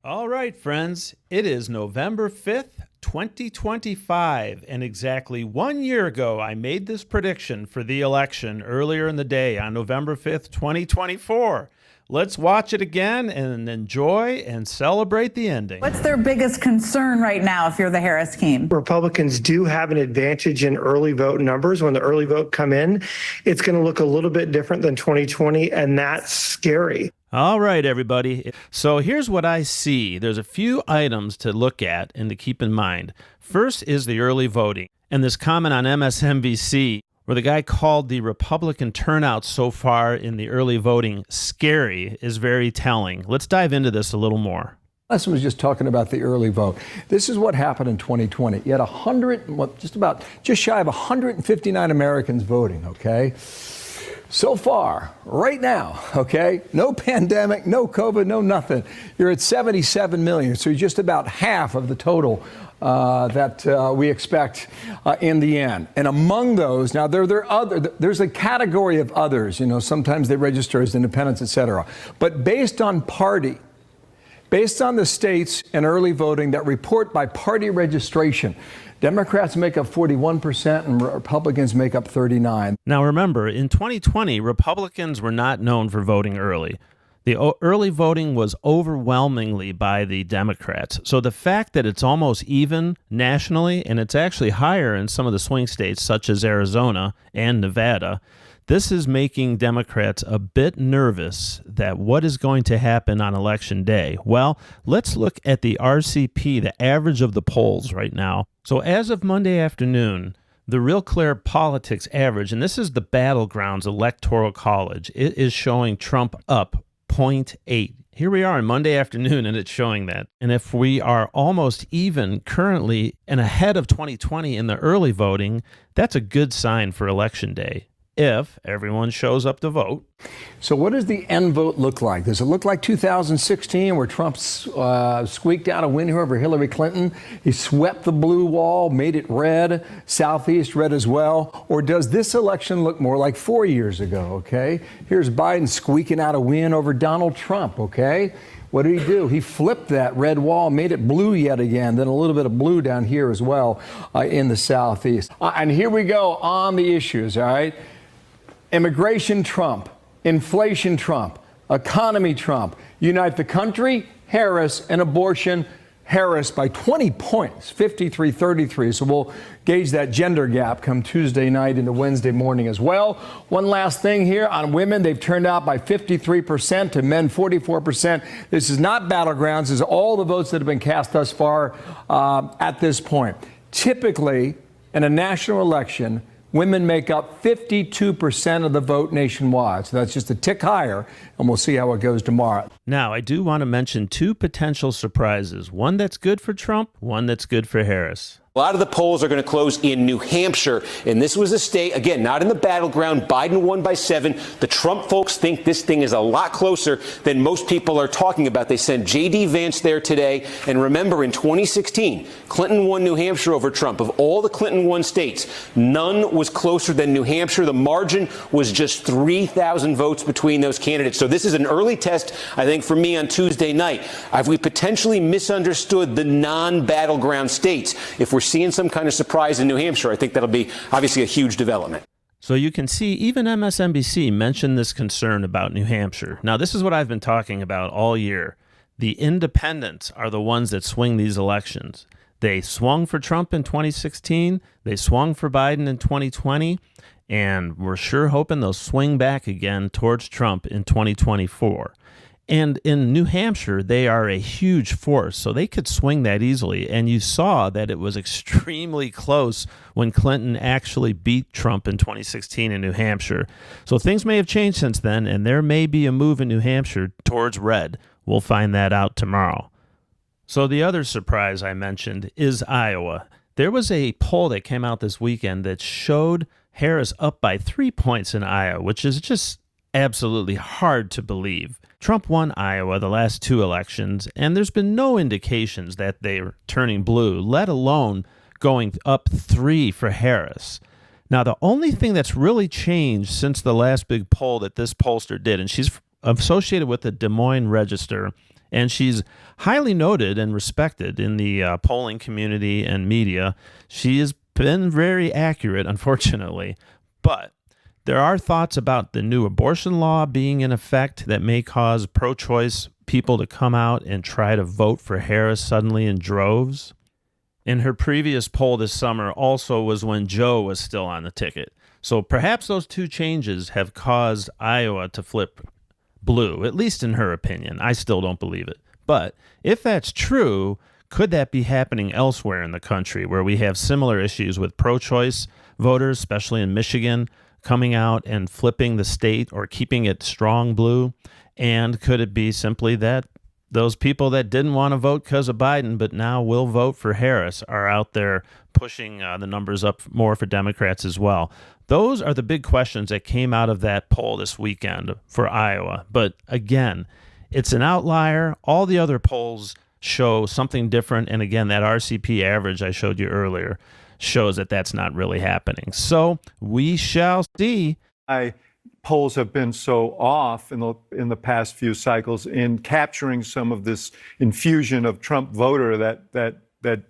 All right, friends, it is November 5th, 2025, and exactly 1 year ago, I made this prediction for the election earlier in the day on November 5th, 2024. Let's watch it again and enjoy and celebrate the ending. What's their biggest concern right now if you're the Harris team? Republicans do have an advantage in early vote numbers. When the early vote come in, it's going to look a little bit different than 2020, and that's scary. All right, everybody. So here's what I see. There's a few items to look at and to keep in mind. First is the early voting. And this comment on MSNBC where the guy called the Republican turnout so far in the early voting scary is very telling. Let's dive into this a little more. Lesson was just talking about the early vote. This is what happened in 2020. You had just shy of 159 Americans voting, okay? So far, right now, okay, no pandemic, no COVID, no nothing. You're at 77 million, so you're just about half of the total that we expect in the end. And among those, now there's a category of others. You know, sometimes they register as independents, et cetera. But based on party, based on the states and early voting that report by party registration, Democrats make up 41% and Republicans make up 39%. Now remember, in 2020, Republicans were not known for voting early. The early voting was overwhelmingly by the Democrats. So the fact that it's almost even nationally, and it's actually higher in some of the swing states such as Arizona and Nevada, this is making Democrats a bit nervous that what is going to happen on Election Day. Well, let's look at the RCP, the average of the polls right now. So as of Monday afternoon, the Real Clear Politics average, and this is the Battlegrounds Electoral College, it is showing Trump up 0.8. Here we are on Monday afternoon, and it's showing that. And if we are almost even currently and ahead of 2020 in the early voting, that's a good sign for Election Day, if everyone shows up to vote. So what does the end vote look like? Does it look like 2016 where Trump squeaked out a win here over Hillary Clinton? He swept the blue wall, made it red, Southeast red as well. Or does this election look more like 4 years ago, okay? Here's Biden squeaking out a win over Donald Trump, okay? What did he do? He flipped that red wall, made it blue yet again, then a little bit of blue down here as well in the Southeast. And here we go on the issues, all right? Immigration Trump, inflation Trump, economy Trump, unite the country, Harris, and abortion, Harris by 20 points, 53-33. So we'll gauge that gender gap come Tuesday night into Wednesday morning as well. One last thing here on women, they've turned out by 53% to men 44%. This is not battlegrounds. This is all the votes that have been cast thus far at this point. Typically, in a national election, women make up 52% of the vote nationwide. So that's just a tick higher, and we'll see how it goes tomorrow. Now, I do want to mention two potential surprises. One that's good for Trump, one that's good for Harris. A lot of the polls are going to close in New Hampshire, and this was a state, again, not in the battleground. Biden won by 7. The Trump folks think this thing is a lot closer than most people are talking about. They sent J.D. Vance there today. And remember, in 2016, Clinton won New Hampshire over Trump. Of all the Clinton won states, none was closer than New Hampshire. The margin was just 3,000 votes between those candidates. So this is an early test, I think, for me on Tuesday night. Have we potentially misunderstood the non-battleground states? If we're seeing some kind of surprise in New Hampshire, I think that'll be obviously a huge development. So you can see even MSNBC mentioned this concern about New Hampshire. Now, this is what I've been talking about all year. The independents are the ones that swing these elections. They swung for Trump in 2016. They swung for Biden in 2020. And we're sure hoping they'll swing back again towards Trump in 2024. And in New Hampshire, they are a huge force, so they could swing that easily. And you saw that it was extremely close when Clinton actually beat Trump in 2016 in New Hampshire. So things may have changed since then, and there may be a move in New Hampshire towards red. We'll find that out tomorrow. So the other surprise I mentioned is Iowa. There was a poll that came out this weekend that showed Harris up by 3 points in Iowa, which is just absolutely hard to believe. Trump won Iowa the last 2 elections, and there's been no indications that they're turning blue, let alone going up 3 for Harris. Now, the only thing that's really changed since the last big poll that this pollster did, and she's associated with the Des Moines Register, And she's highly noted and respected in the polling community and media. She has been very accurate, unfortunately. But there are thoughts about the new abortion law being in effect that may cause pro-choice people to come out and try to vote for Harris suddenly in droves. In her previous poll this summer also was when Joe was still on the ticket. So perhaps those two changes have caused Iowa to flip blue, at least in her opinion. I still don't believe it. But if that's true, could that be happening elsewhere in the country where we have similar issues with pro-choice voters, especially in Michigan, coming out and flipping the state or keeping it strong blue? And could it be simply that those people that didn't want to vote because of Biden but now will vote for Harris are out there pushing the numbers up more for Democrats as well? Those are the big questions that came out of that poll this weekend for Iowa. But again, it's an outlier. All the other polls show something different. And again, that RCP average I showed you earlier shows that that's not really happening. So we shall see. Polls have been so off in the past few cycles in capturing some of this infusion of Trump voter that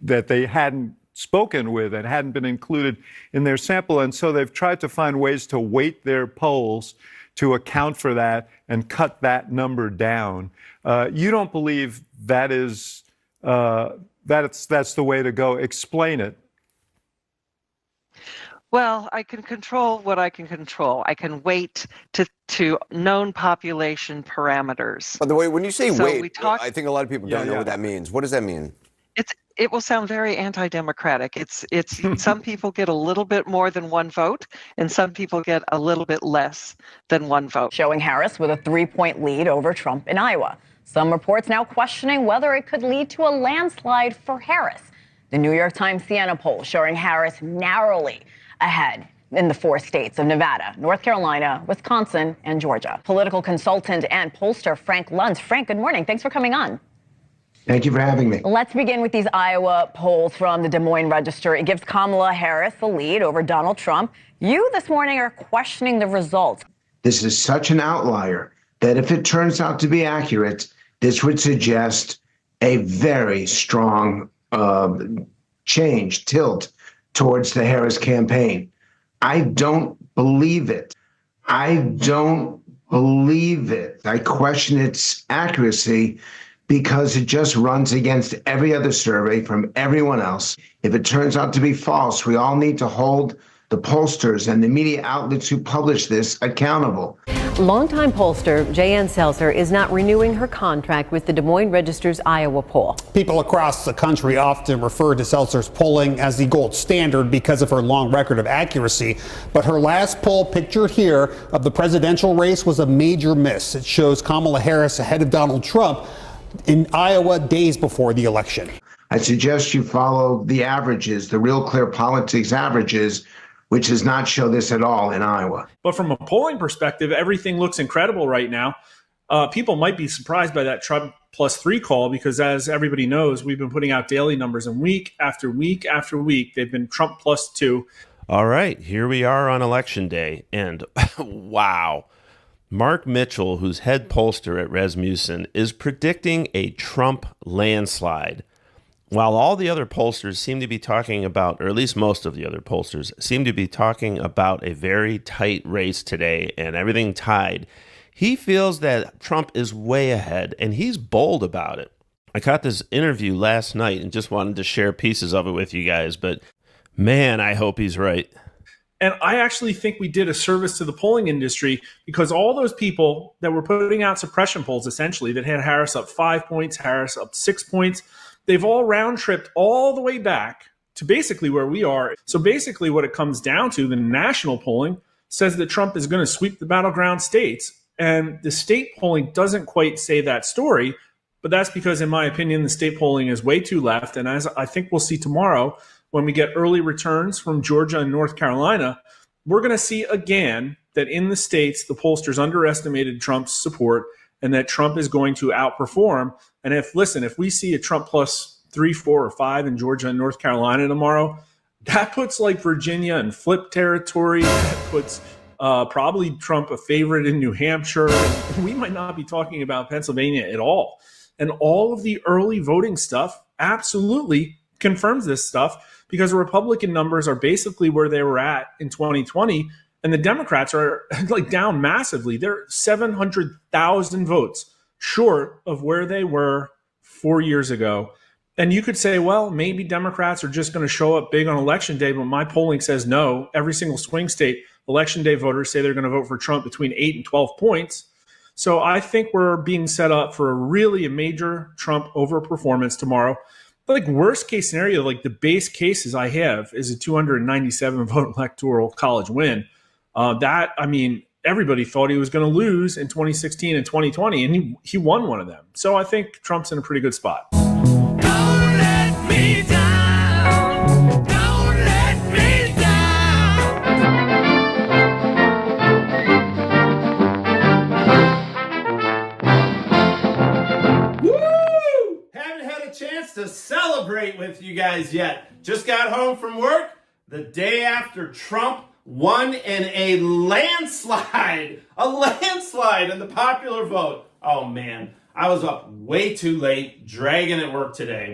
they hadn't spoken with and hadn't been included in their sample. And so they've tried to find ways to weight their polls to account for that and cut that number down. You don't believe that is that's the way to go. Explain it. Well, I can control what I can control. I can weight to known population parameters. By the way, when you say So wait, we talk- I think a lot of people don't know what that means. What does that mean? It will sound very anti-democratic. It's some people get a little bit more than one vote, and some people get a little bit less than one vote. Showing Harris with a 3-point lead over Trump in Iowa. Some reports now questioning whether it could lead to a landslide for Harris. The New York Times Siena poll showing Harris narrowly ahead in the 4 states of Nevada, North Carolina, Wisconsin, and Georgia. Political consultant and pollster Frank Luntz. Frank, good morning. Thanks for coming on. Thank you for having me. Let's begin with these Iowa polls from the Des Moines Register. It gives Kamala Harris the lead over Donald Trump. You this morning are questioning the results. This is such an outlier that if it turns out to be accurate, this would suggest a very strong tilt towards the Harris campaign. I don't believe it. I don't believe it. I question its accuracy because it just runs against every other survey from everyone else. If it turns out to be false, we all need to hold the pollsters and the media outlets who publish this accountable. Longtime pollster J.N. Seltzer is not renewing her contract with the Des Moines Register's Iowa poll. People across the country often refer to Seltzer's polling as the gold standard because of her long record of accuracy. But her last poll pictured here of the presidential race was a major miss. It shows Kamala Harris ahead of Donald Trump in Iowa days before the election. I suggest you follow the averages, the Real Clear Politics averages, which does not show this at all in Iowa. But from a polling perspective, everything looks incredible right now. People might be surprised by that Trump +3 call because, as everybody knows, we've been putting out daily numbers, and week after week after week, they've been Trump +2. All right, here we are on Election Day, and wow. Mark Mitchell, who's head pollster at Rasmussen, is predicting a Trump landslide. While all the other pollsters seem to be talking about, or at least most of the other pollsters seem to be talking about a very tight race today and everything tied, he feels that Trump is way ahead, and he's bold about it. I caught this interview last night and just wanted to share pieces of it with you guys, but man, I hope he's right. And I actually think we did a service to the polling industry because all those people that were putting out suppression polls, essentially, that had Harris up 5 points, Harris up 6 points, they've all round tripped all the way back to basically where we are. So basically what it comes down to, the national polling says that Trump is going to sweep the battleground states. And the state polling doesn't quite say that story, but that's because, in my opinion, the state polling is way too left. And as I think we'll see tomorrow, when we get early returns from Georgia and North Carolina, we're going to see again that in the states, the pollsters underestimated Trump's support and that Trump is going to outperform. And if we see a Trump +3, 4, or 5 in Georgia and North Carolina tomorrow, that puts like Virginia in flip territory. That puts Probably Trump a favorite in New Hampshire. We might not be talking about Pennsylvania at all. And all of the early voting stuff absolutely confirms this stuff, because the Republican numbers are basically where they were at in 2020. And the Democrats are like down massively. They're 700,000 votes short of where they were 4 years ago. And you could say, well, maybe Democrats are just going to show up big on election day, but my polling says no. Every single swing state, election day voters say they're going to vote for Trump between 8 and 12 points. So I think we're being set up for a major Trump overperformance tomorrow. But like worst case scenario, like the base cases I have is a 297 vote electoral college win. Everybody thought he was going to lose in 2016 and 2020, and he won one of them. So I think Trump's in a pretty good spot. To celebrate with you guys yet. Just got home from work the day after Trump won in a landslide in the popular vote. Oh man, I was up way too late, dragging at work today.